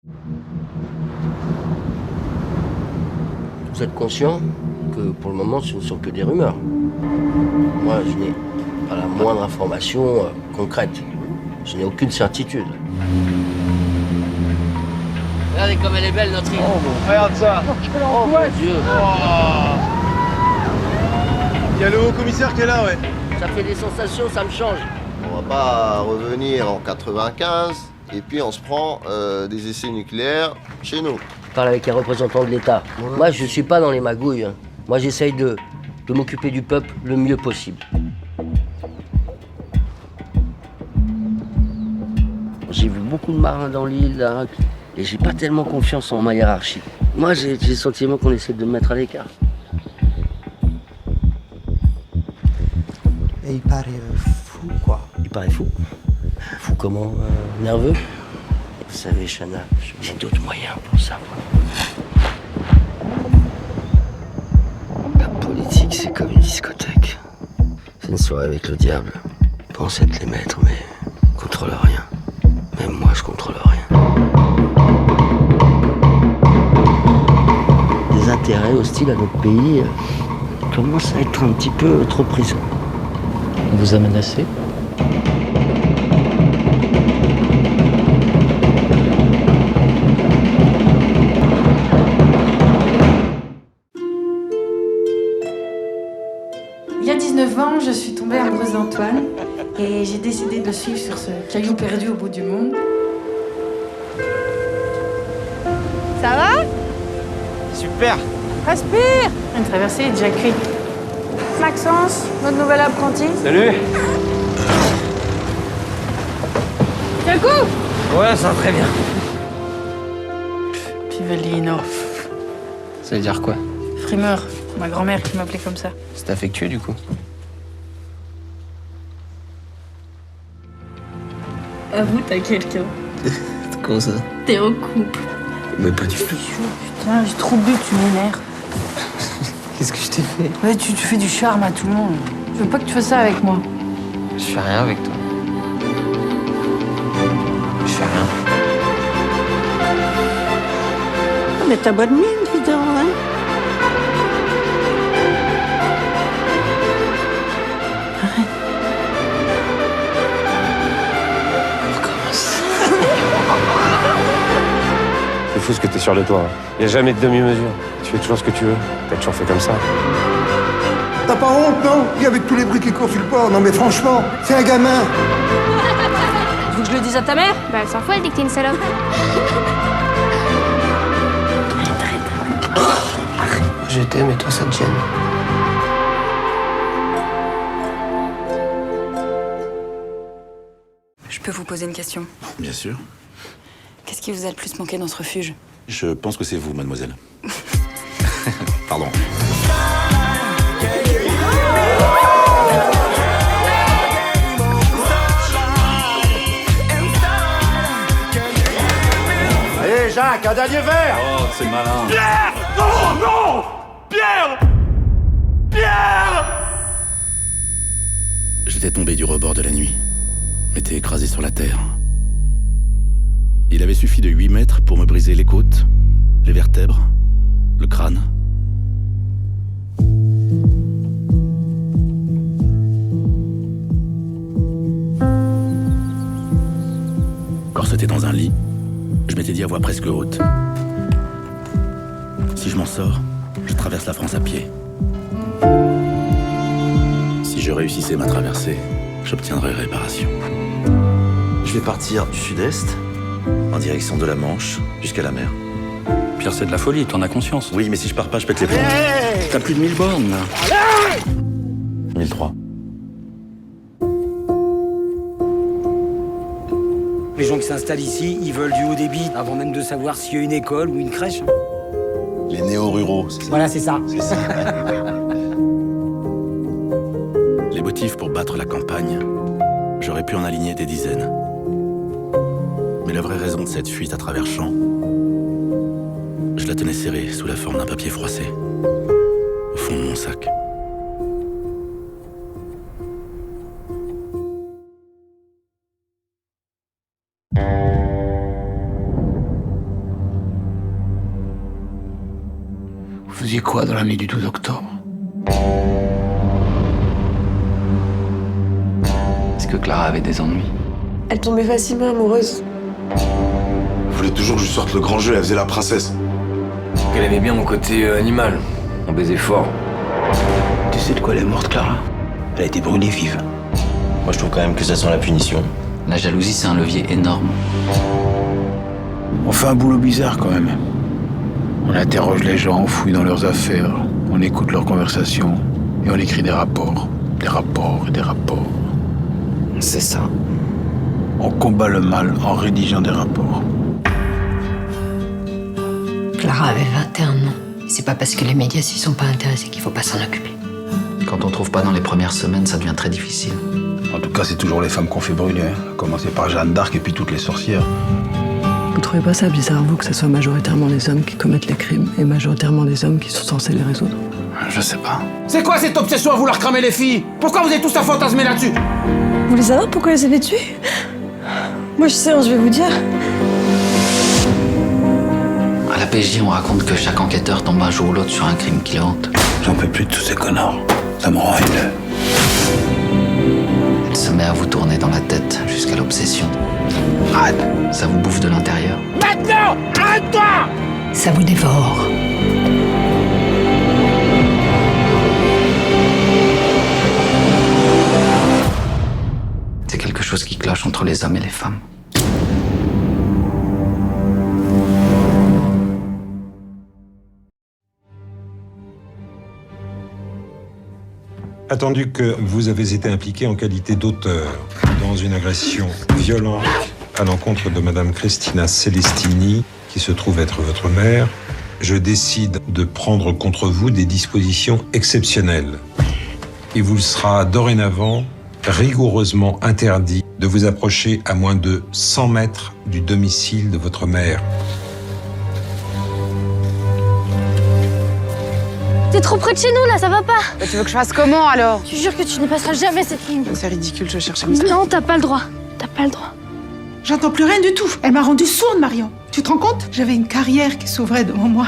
Vous êtes conscient que pour le moment, ce ne sont que des rumeurs. Moi, je n'ai pas la moindre information concrète. Je n'ai aucune certitude. Regardez comme elle est belle, notre île. Oh, regarde ça. Oh mon Dieu. Il y a le haut commissaire qui est là, ouais. Ça fait des sensations, ça me change. On va pas revenir en 95 et puis on se prend des essais nucléaires chez nous. Je parle avec un représentant de l'État. Moi, je suis pas dans les magouilles. Moi, j'essaye de m'occuper du peuple le mieux possible. J'ai vu beaucoup de marins dans l'île, là, et j'ai pas tellement confiance en ma hiérarchie. Moi, j'ai le sentiment qu'on essaie de me mettre à l'écart. Et il paraît fou, quoi. Il paraît fou. Fou comment? Nerveux? Vous savez, Chana, j'ai d'autres moyens pour ça. La politique, c'est comme une discothèque. C'est une soirée avec le diable. Ils pensent être les maîtres, mais ils contrôlent rien. Même moi, je contrôle rien. Les intérêts hostiles à notre pays commencent à être un petit peu trop présents. On vous a menacé? Il y a 19 ans, je suis tombée amoureuse d'Antoine et j'ai décidé de le suivre sur ce caillou perdu au bout du monde. Ça va? Super. Respire! Une traversée est déjà cuite. Maxence, notre nouvelle apprentie. Salut. Quel coup? Ouais, ça va très bien. Pivellino. Ça veut dire quoi? Frimeur, ma grand-mère qui m'appelait comme ça. C'est affectueux du coup. Avoue, t'as quelqu'un. Comment ça? T'es en couple. Mais pas du tout. Putain, j'ai trop bu, tu m'énerves. Qu'est-ce que je t'ai fait? Ouais, tu fais du charme à tout le monde. Je veux pas que tu fasses ça avec moi. Je fais rien avec toi. Je fais rien. Mais t'as bonne mine, dis donc, hein. C'est fou ce que t'es sûr de toi. Y a jamais de demi-mesure. Tu fais toujours ce que tu veux. T'as toujours fait comme ça. T'as pas honte, non? Et avec tous les bruits qui courent sur le port, non mais franchement, c'est un gamin. Tu veux que je le dise à ta mère? Bah elle s'en fout, elle dit que t'es une salope. Je t'aime et toi ça te gêne. Je peux vous poser une question? Bien sûr. Qu'est-ce qui vous a le plus manqué dans ce refuge? Je pense que c'est vous, mademoiselle. Pardon. Allez, Jacques, un dernier verre. Oh, c'est malin. Pierre! Non, non! Pierre! Pierre! J'étais tombé du rebord de la nuit. M'étais écrasé sur la terre. Il avait suffi de 8 mètres pour me briser les côtes, les vertèbres, le crâne. Corseté dans un lit, je m'étais dit à voix presque haute. Si je m'en sors, je traverse la France à pied. Si je réussissais ma traversée, j'obtiendrais réparation. Je vais partir du sud-est, en direction de la Manche, jusqu'à la mer. Pierre, c'est de la folie, t'en as conscience. Oui, mais si je pars pas, je pète les plombs. T'as plus de 1000 bornes, là. 1003. Les gens qui s'installent ici, ils veulent du haut débit avant même de savoir s'il y a une école ou une crèche. Les néo-ruraux, c'est ça? Voilà, c'est ça. C'est ça. Les motifs pour battre la campagne, j'aurais pu en aligner des dizaines. Mais la vraie raison de cette fuite à travers champs, je la tenais serrée sous la forme d'un papier froissé, au fond de mon sac. dans la nuit du 12 octobre. Est-ce que Clara avait des ennuis? Elle tombait facilement amoureuse. Je voulais toujours que je sorte le grand jeu, elle faisait la princesse. Elle aimait bien mon côté animal. On baisait fort. Tu sais de quoi elle est morte, Clara? Elle a été brûlée vive. Moi, je trouve quand même que ça sent la punition. La jalousie, c'est un levier énorme. On fait un boulot bizarre quand même. On interroge les gens, on fouille dans leurs affaires, on écoute leurs conversations et on écrit des rapports. Des rapports et des rapports. C'est ça. On combat le mal en rédigeant des rapports. Clara avait 21 ans. C'est pas parce que les médias s'y sont pas intéressés qu'il faut pas s'en occuper. Quand on trouve pas dans les premières semaines, ça devient très difficile. En tout cas, c'est toujours les femmes qu'on fait brûler. À commencer par Jeanne d'Arc et puis toutes les sorcières. Vous trouvez pas ça bizarre, vous, que ce soit majoritairement les hommes qui commettent les crimes et majoritairement les hommes qui sont censés les résoudre? Je sais pas. C'est quoi cette obsession à vouloir cramer les filles? Pourquoi vous êtes tous à fantasmer là-dessus? Vous voulez savoir pourquoi elle s'est fait tuer? Moi je sais, je vais vous dire. À la PJ, on raconte que chaque enquêteur tombe un jour ou l'autre sur un crime qui le hante. J'en peux plus de tous ces connards. Ça me rend haineux. Elle se met à vous tourner dans la tête jusqu'à l'obsession. Arrête, ça vous bouffe de l'intérieur. Maintenant! Arrête-toi! Ça vous dévore. C'est quelque chose qui cloche entre les hommes et les femmes. Attendu que vous avez été impliqué en qualité d'auteur dans une agression violente à l'encontre de Madame Cristina Celestini, qui se trouve être votre mère, je décide de prendre contre vous des dispositions exceptionnelles. Il vous sera dorénavant rigoureusement interdit de vous approcher à moins de 100 mètres du domicile de votre mère. T'es trop près de chez nous là, ça va pas. Tu veux que je fasse comment alors? Je te jure que tu ne passeras jamais cette ligne. C'est ridicule, je cherche comme ça. Non, t'as pas le droit. T'as pas le droit. J'entends plus rien du tout. Elle m'a rendue sourde, Marion. Tu te rends compte? J'avais une carrière qui s'ouvrait devant moi.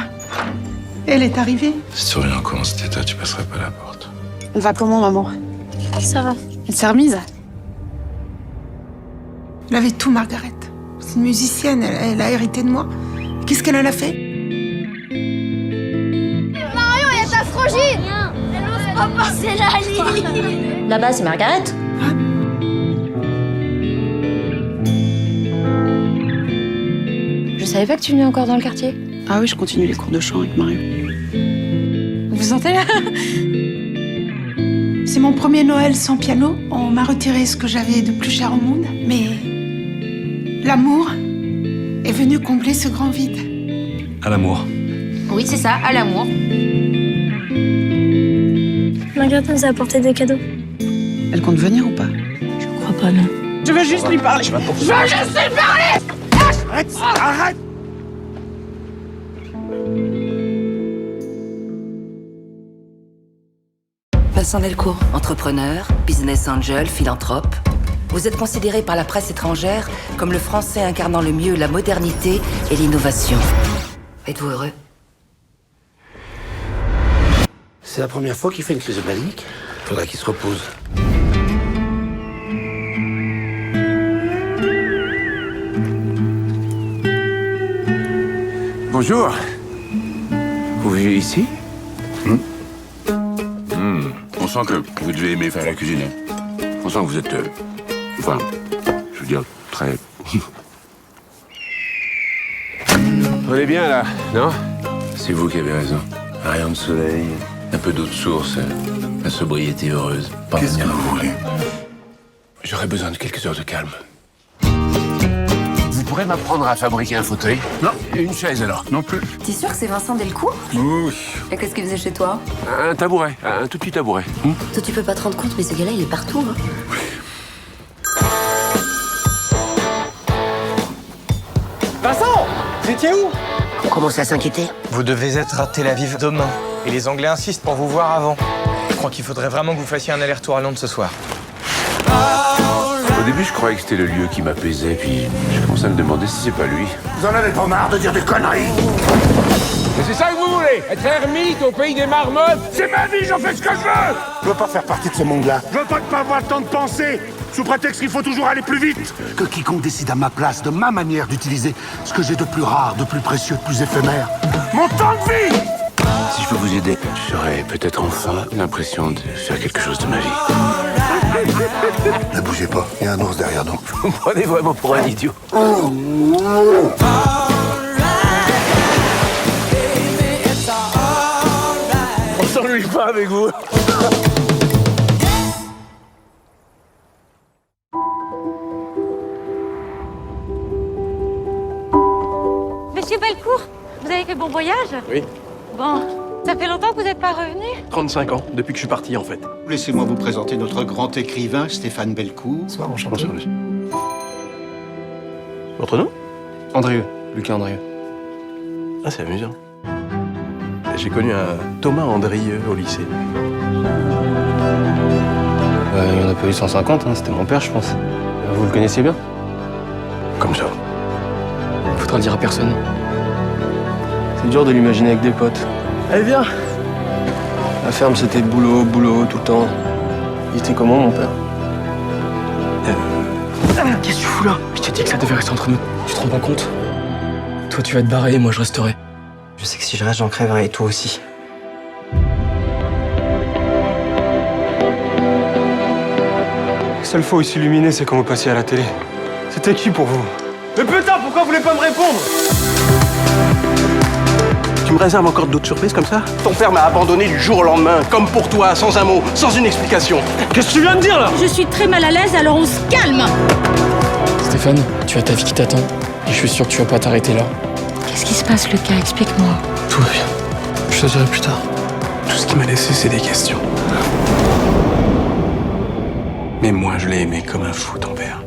Elle est arrivée. Si tu reviens encore en cet état, tu passerais pas la porte. Elle va comment, maman? Ça va. Elle s'est remise. Elle avait tout, Margaret. C'est une musicienne, elle a hérité de moi. Qu'est-ce qu'elle en a fait? Marion, il y a ta frangine. Elle ose pas passer la ligne. Là-bas, c'est Margaret. Je savais pas que tu venais encore dans le quartier. Ah oui, je continue les cours de chant avec Marion. Vous sentez là? C'est mon premier Noël sans piano. On m'a retiré ce que j'avais de plus cher au monde. Mais l'amour est venu combler ce grand vide. À l'amour. Oui, c'est ça, à l'amour. Margaret nous a apporté des cadeaux. Elle compte venir ou pas? Je crois pas, non. Je veux juste lui parler. Je veux juste lui parler. Arrête! Arrête! Vincent Delcourt, entrepreneur, business angel, philanthrope. Vous êtes considéré par la presse étrangère comme le Français incarnant le mieux la modernité et l'innovation. Êtes-vous heureux? C'est la première fois qu'il fait une crise de panique. Faudrait qu'il se repose. Bonjour. Vous vivez ici? On sent que vous devez aimer faire la cuisine. On sent que vous êtes... enfin, je veux dire, très... On est bien là, non? C'est vous qui avez raison. Un rayon de soleil, un peu d'eau de source, la sobriété heureuse. Qu'est-ce que vous voulez? J'aurais besoin de quelques heures de calme. Vous pourrez m'apprendre à fabriquer un fauteuil? Non. Et une chaise alors? Non plus. T'es sûr que c'est Vincent Delcourt? Oui. Et qu'est-ce qu'il faisait chez toi? Un tabouret, un tout petit tabouret. Toi, tu peux pas te rendre compte, mais ce gars-là, il est partout. Hein. Vincent! Vous étiez où? On commence à s'inquiéter. Vous devez être à Tel Aviv demain. Et les Anglais insistent pour vous voir avant. Je crois qu'il faudrait vraiment que vous fassiez un aller-retour à Londres ce soir. Au début, je croyais que c'était le lieu qui m'apaisait, puis je commençais à me demander si c'est pas lui. Vous en avez pas marre de dire des conneries? Mais c'est ça que vous voulez? Être ermite au pays des marmottes? C'est ma vie, j'en fais ce que je veux! Je veux pas faire partie de ce monde-là. Je veux pas avoir le temps de penser, sous prétexte qu'il faut toujours aller plus vite. Que quiconque décide à ma place, de ma manière d'utiliser ce que j'ai de plus rare, de plus précieux, de plus éphémère. Mon temps de vie! Si je peux vous aider, j'aurais peut-être enfin l'impression de faire quelque chose de ma vie. Ne bougez pas, il y a un ours derrière nous. Vous me prenez vraiment pour un idiot. On s'ennuie pas avec vous. Monsieur Bellecour, vous avez fait bon voyage? Oui. Bon, ça fait longtemps que vous n'êtes pas revenu? 35 ans, depuis que je suis parti en fait. Laissez-moi vous présenter notre grand écrivain, Stéphane Bellecour. Bonsoir, enchanté. Votre nom? Andrieux, Lucas Andrieux. Ah, c'est amusant. J'ai connu un Thomas Andrieux au lycée. Il n'y en a pas eu 150, c'était mon père, je pense. Vous le connaissiez bien? Comme ça. Faudra le dire à personne. C'est dur de l'imaginer avec des potes. Allez, viens! La ferme, c'était boulot, boulot, tout le temps. Il était comment, mon père? Qu'est-ce que tu fous là? Je t'ai dit que ça devait rester entre nous. Tu te rends pas compte? Toi, tu vas te barrer et moi, je resterai. Je sais que si je reste, j'en crèverai et toi aussi. La seule fois où il s'illuminait, c'est quand vous passiez à la télé. C'était qui pour vous? Mais putain, pourquoi vous voulez pas me répondre? Tu me réserves encore d'autres surprises comme ça? Ton père m'a abandonné du jour au lendemain, comme pour toi, sans un mot, sans une explication. Qu'est-ce que tu viens de dire là? Je suis très mal à l'aise, alors on se calme! Stéphane, tu as ta vie qui t'attend. Et je suis sûr que tu vas pas t'arrêter là. Qu'est-ce qui se passe, Lucas? Explique-moi. Tout va bien. Je te dirai plus tard. Tout ce qui m'a laissé, c'est des questions. Mais moi, je l'ai aimé comme un fou, ton père.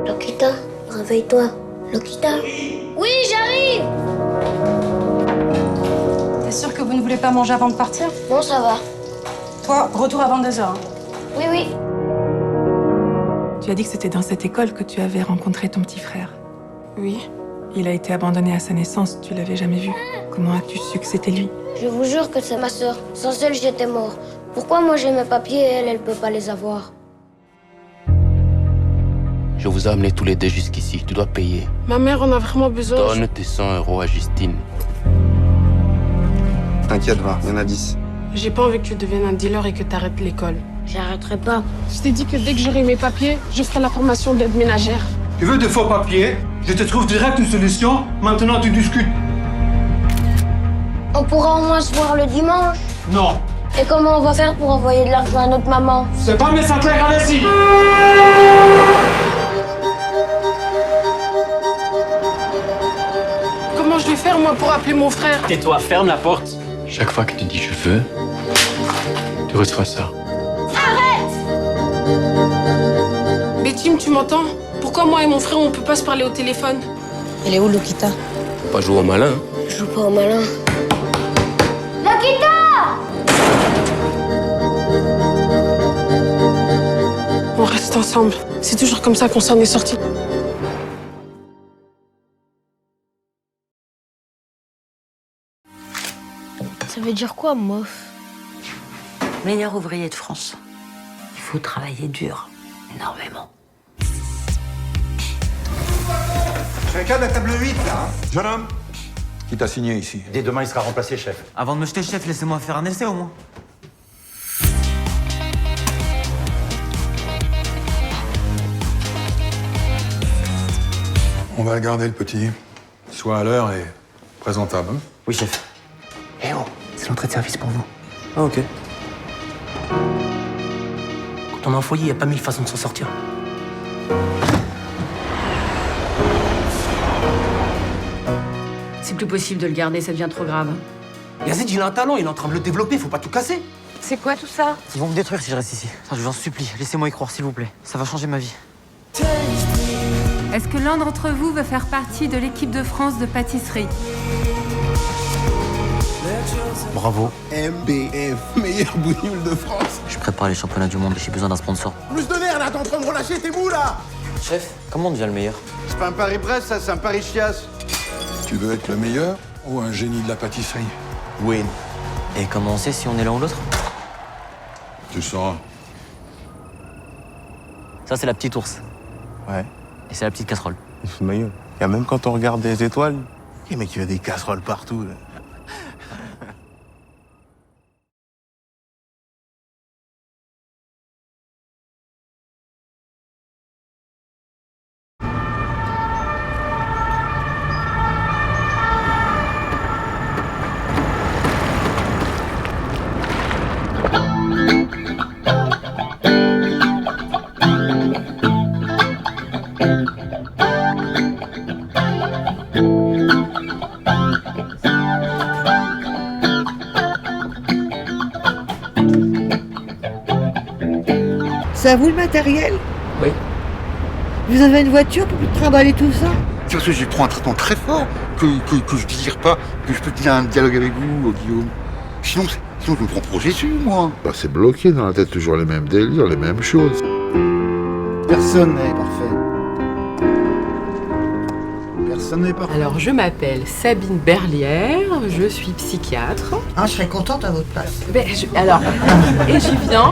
Lokita, réveille-toi. Lokita. Oui, j'arrive. T'es sûr que vous ne voulez pas manger avant de partir? Bon, ça va. Toi, retour à 22h. Oui, oui. Tu as dit que c'était dans cette école que tu avais rencontré ton petit frère. Oui. Il a été abandonné à sa naissance, tu l'avais jamais vu. Comment as-tu su que c'était lui? Je vous jure que c'est ma sœur. Sans elle, j'étais mort. Pourquoi moi j'ai mes papiers et elle, elle peut pas les avoir? Je vous ai amenés tous les deux jusqu'ici. Tu dois payer. Ma mère en a vraiment besoin. Donne tes 100 € à Justine. T'inquiète, va, il y en a 10. J'ai pas envie que tu deviennes un dealer et que t'arrêtes l'école. J'arrêterai pas. Je t'ai dit que dès que j'aurai mes papiers, je ferai la formation d'aide ménagère. Tu veux de faux papiers? Je te trouve direct une solution. Maintenant, tu discutes. On pourra au moins se voir le dimanche. Non. Et comment on va faire pour envoyer de l'argent à notre maman? C'est pas mes Sinclair, allez-y. Comment je vais faire, moi, pour appeler mon frère? Tais-toi, ferme la porte. Chaque fois que tu dis je veux, tu reçois ça. Mais Tim, tu m'entends? Pourquoi moi et mon frère, on peut pas se parler au téléphone? Elle est où, Lokita? Faut pas jouer au malin. Je joue pas au malin. Lokita! On reste ensemble. C'est toujours comme ça qu'on s'en est sortis. Ça veut dire quoi, mof? Meilleur ouvrier de France. Il faut travailler dur, énormément. J'ai un cas de la table 8, là. Jeune homme, qui t'a signé ici? Dès demain, il sera remplacé, chef. Avant de me jeter, chef, laissez-moi faire un essai au moins. On va le garder, le petit. Sois à l'heure et présentable. Hein? Oui, chef. Eh oh, c'est l'entrée de service pour vous. Ah, ok. Quand on est en foyer, il n'y a pas mille façons de s'en sortir. C'est plus possible de le garder, ça devient trop grave. Yazid, il a un talent, il est en train de le développer, faut pas tout casser. C'est quoi tout ça? Ils vont me détruire si je reste ici. Enfin, je vous en supplie, laissez-moi y croire, s'il vous plaît. Ça va changer ma vie. Est-ce que l'un d'entre vous veut faire partie de l'équipe de France de pâtisserie? Bravo. MBF, meilleur bougnoule de France. Je prépare les championnats du monde et j'ai besoin d'un sponsor. Plus de nerfs, là, t'es en train de relâcher tes bouts, là. Chef, comment on devient le meilleur? C'est pas un Paris-Brest, ça, c'est un Paris-Chiasse. Tu veux être le meilleur ou un génie de la pâtisserie? Win. Et comment on sait si on est l'un ou l'autre? Tu sauras. Ça, c'est la petite ours. Ouais. Et c'est la petite casserole. Il se fout de ma gueule. Et même quand on regarde des étoiles, les mecs, il y a des casseroles partout. Là. C'est à vous le matériel? Oui. Vous avez une voiture pour trimballer tout ça? C'est parce que je prends un traitement très fort que je désire pas que je peux tenir un dialogue avec vous, Guillaume. Sinon je me prends pour Jésus, moi. Bah, c'est bloqué dans la tête, toujours les mêmes délires, les mêmes choses. Personne n'est parfait. Personne n'est parfait. Alors, je m'appelle Sabine Berlière, je suis psychiatre. Ah, je serais contente à votre place. Et j'y viens,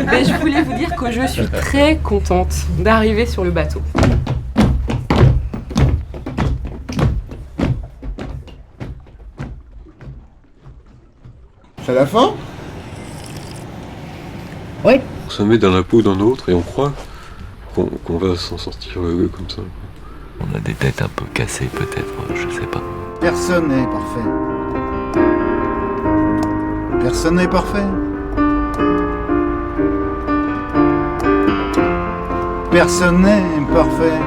mais je voulais vous dire que je suis très contente d'arriver sur le bateau. C'est la fin? Oui. On se met dans la peau d'un autre et on croit qu'on va s'en sortir comme ça. On a des têtes un peu cassées peut-être, je sais pas. Personne n'est parfait. Personne n'est parfait. Personne n'est parfait.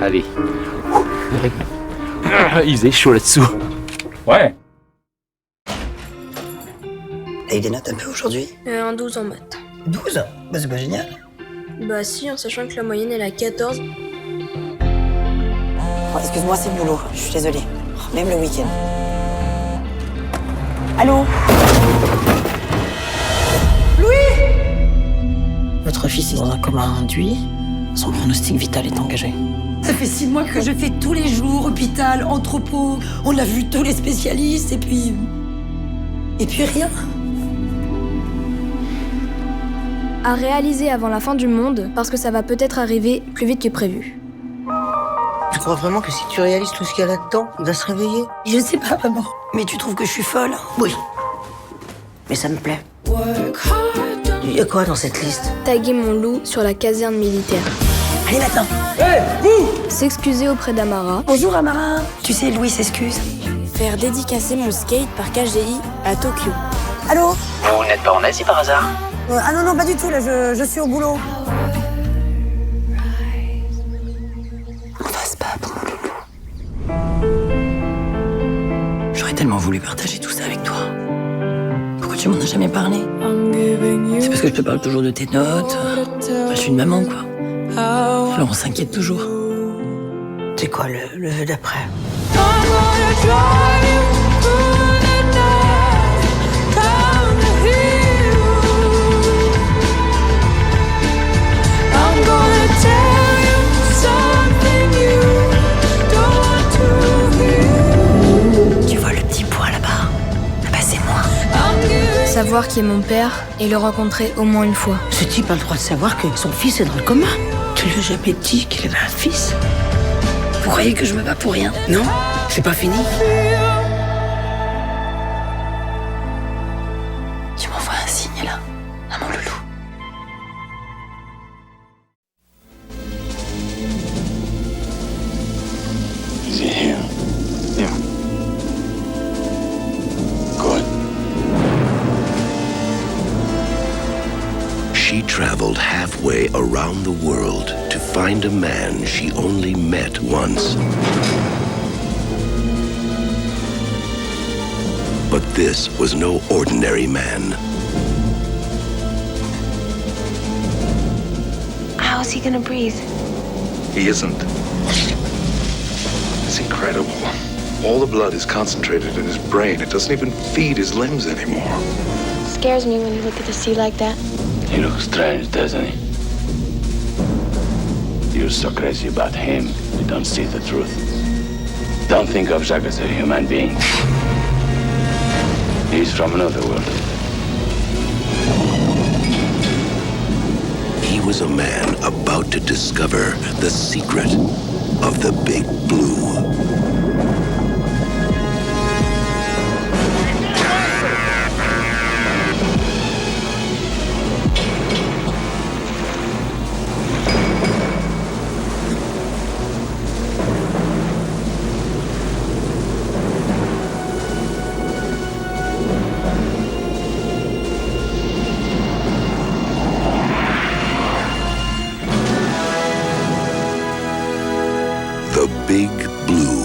Allez. Il faisait chaud là-dessous. Ouais. T'as eu des notes un peu aujourd'hui? Un 12 en maths. 12? Bah c'est pas génial. Bah si, en sachant que la moyenne elle est à 14. Oh, excuse-moi, c'est le boulot, je suis désolée. Même le week-end. Allô? Louis? Votre fils est dans un coma induit. Son pronostic vital est engagé. Ça fait 6 mois que je fais tous les jours, hôpital, entrepôt. On a vu tous les spécialistes et puis rien. À réaliser avant la fin du monde, parce que ça va peut-être arriver plus vite que prévu. Tu crois vraiment que si tu réalises tout ce qu'il y a là-dedans, il va se réveiller? Je sais pas, maman. Mais tu trouves que je suis folle? Oui. Mais ça me plaît. Il y a quoi dans cette liste? Taguer mon loup sur la caserne militaire. Allez maintenant. Hey, vous! S'excuser auprès d'Amara. Bonjour Amara. Tu sais, Louis s'excuse. Faire dédicacer mon skate par KGI à Tokyo. Allô? Vous n'êtes pas en Asie par hasard? Ah non, pas du tout, là, je suis au boulot. On va se battre, mon loulou. J'aurais tellement voulu partager tout ça avec toi. Pourquoi tu m'en as jamais parlé? C'est parce que je te parle toujours de tes notes. Je suis une maman, quoi. Alors on s'inquiète toujours. C'est quoi le jeu d'après? Tu vois le petit point là-bas? Bah c'est moi. Savoir qui est mon père et le rencontrer au moins une fois. Ce type a le droit de savoir que son fils est dans le coma. Tu lui as jamais dit qu'il avait un fils? Vous croyez que je me bats pour rien? Non? C'est pas fini? Tu m'envoies un signe là, à mon loulou. Is he here? Yeah. Good. She traveled halfway around the world to find a man she only met once. But this was no ordinary man. How's he gonna breathe? He isn't. It's incredible. All the blood is concentrated in his brain. It doesn't even feed his limbs anymore. Scares me when you look at the sea like that. He looks strange, doesn't he? You're so crazy about him, you don't see the truth. Don't think of Jacques as a human being. He's from another world. He was a man about to discover the secret of the Big Blue. The Big Blue.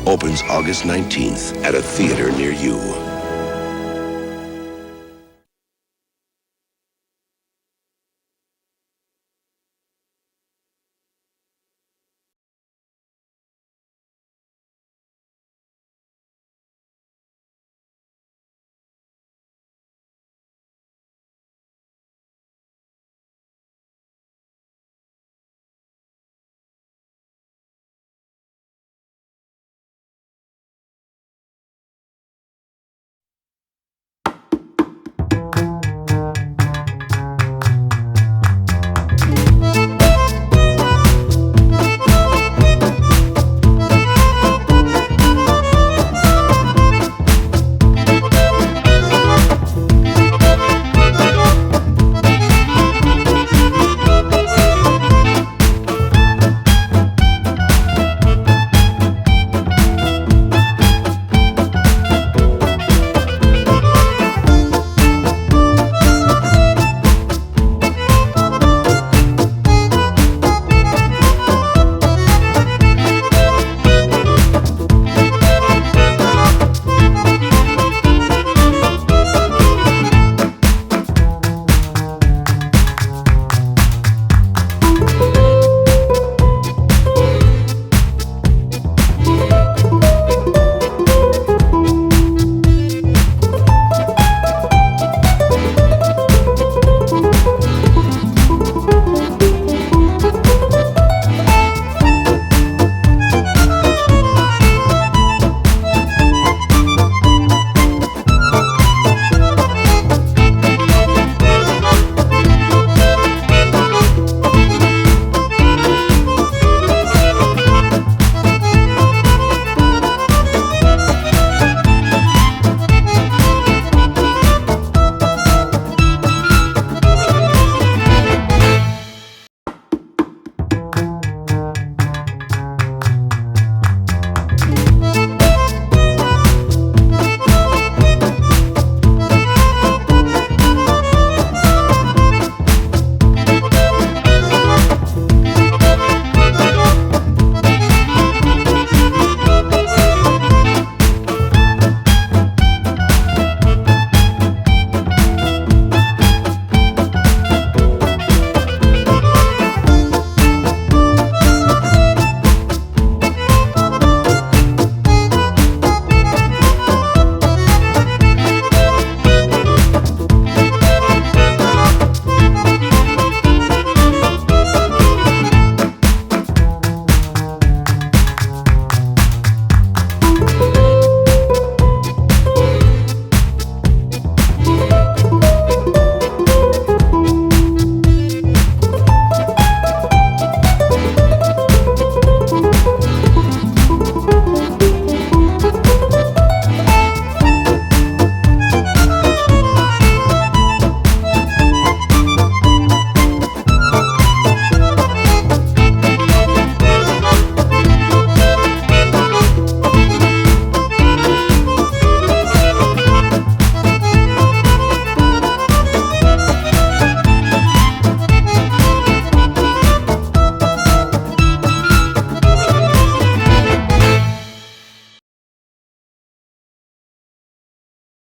Opens August 19th at a theater near you.